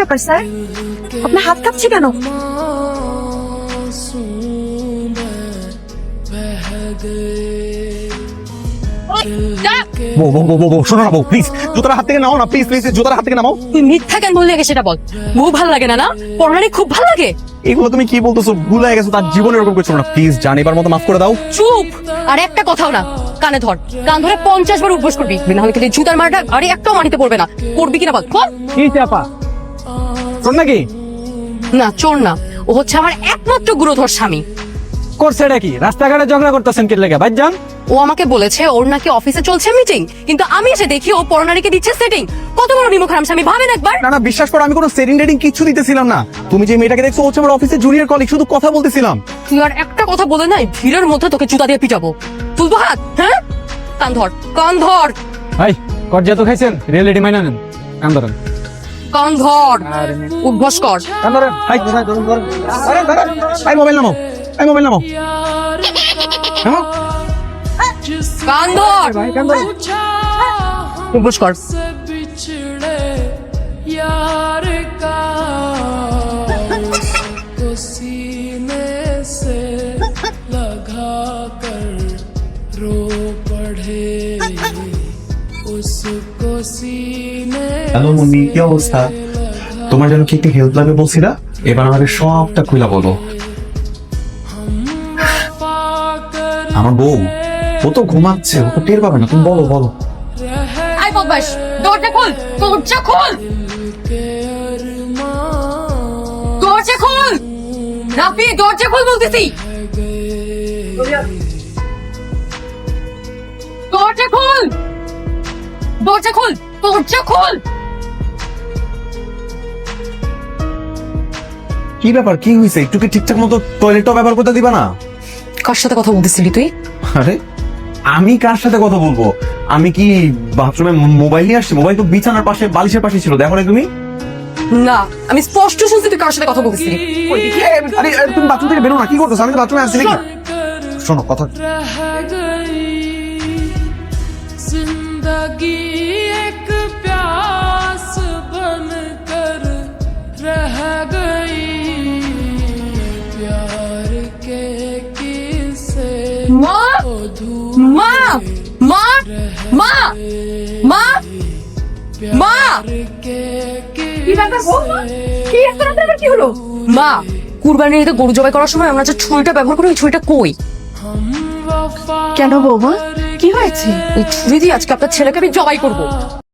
ব্যাপার স্যার, আপনার হাত কাঁপছে কেন? শোনো না বউ, প্লিজ জুতার হাত থেকে নাও না, প্লিজ প্লিজ জুতার হাত থেকে নামাও। তুই মিথ্যা কেন বললি আগে সেটা বল। বউ ভালো লাগে না? না পড়ানি খুব ভালো লাগে। এগুলো তুমি কি বলতেছো? ভুলে গেছো, তার জীবনে এরকম করছো না, প্লিজ জানিবার মতো মাফ করে দাও। চুপ, আর একটা কথাও না। কানে ধর, কান ধরে 50 বার উঠবোস করবি, নাহলে কিন্তু জুতার মারটা আরে একটাও মানিতে পড়বে না। করবি কিনা বল। কি চাপা শোন নাকি না চোর না, ও হচ্ছে আমার একমাত্র গুরুধর স্বামী। করছে এটা কি? রাস্তাঘাটে ঝগড়া করতেছেন কি লেগে? ভাই যান। ও আমাকে বলেছে ওর নাকি অফিসে চলছে মিটিং, কিন্তু আমি এসে দেখি ও পরনারীকে দিচ্ছে সেটিং। কত বড় নিমুখ হারাম স্বামী, ভাবেন একবার। না না, বিশ্বাস করো, আমি কোনো সেটিং টেটিং কিছু দিতেছিলাম না। তুমি যে মেয়েটাকে দেখছো হচ্ছে আমার অফিসে জুনিয়র কলিগ, শুধু কথা বলতেছিলাম। তুই আর একটা কথা বলে নাই, ভিড়ের মধ্যে তোকে জুতা দিয়ে পিটাবো। তুলবো হাত? হ্যাঁ, কান ধর, কান ধর, ভাই কর্জা তো খাইছেন, রিয়েলিটি মাইনা নেন। কান ধরেন, কান ধর, উদ্ভস কর। কান ধরেন। হাই হাই, মোবাইল নামাও, হাই মোবাইল নামাও, নামাও। কান ধর, ভাই কান ধরেন। উদ্ভস কর। यार का उसको सीने से लगा कर रो पड़े उसको सीने হ্যালো মুন্নি, কি অবস্থা? তোমার জন্য কি একটু হেল্প লাগবে বলছিলা, এবার আমাকে সবটা খুলে বলো। আমার বউ, ও তো ঘুমাচ্ছে, ও তো টের পাবে না, তুমি বলো বলো। আই বদমাশ, দরজা খোল, দরজা খোল, দরজা খোল। রাফি, দরজা খোল বলতেছি। দরজা খোল, দরজা খোল, দরজা খোল। কি ব্যাপার, কি হয়েছে? একটু কি ঠিকঠাক মতো টয়লেটটা ব্যবহার করতে দিবা না? কার সাথে কথা বলতেছিলি তুই? আরে আমি কার সাথে কথা বলবো? আমি কি বাথরুমে মোবাইল নিয়ে আসছি? মোবাইল তো বিছানার পাশে, বালিশের পাশে ছিল, দেখো না তুমি? না, আমি স্পষ্ট শুনছি তুই কার সাথে কথা বলতেছিলি। আরে আরে, তুমি বাথরুম থেকে বেরো না, কি করতেছো? আমি তো বাথরুমে আসছি নাকি? শোনো কথা। रह गई जिंदगी एक प्यास बनकर रह गई प्यार के किस्से মা, মা, মা, মা, মা, মা। কি ব্যাপার বৌমা? কি এত রাতে আবার কি হলো? মা, কুরবানির ঈদে গরু জবাই করার সময় আমরা যে ছুরিটা ব্যবহার করি, ওই ছুরিটা কই? কেন বৌমা, কি হয়েছে? ওই ছুরি দিয়ে আজকে আপনার ছেলেকে আমি জবাই করবো।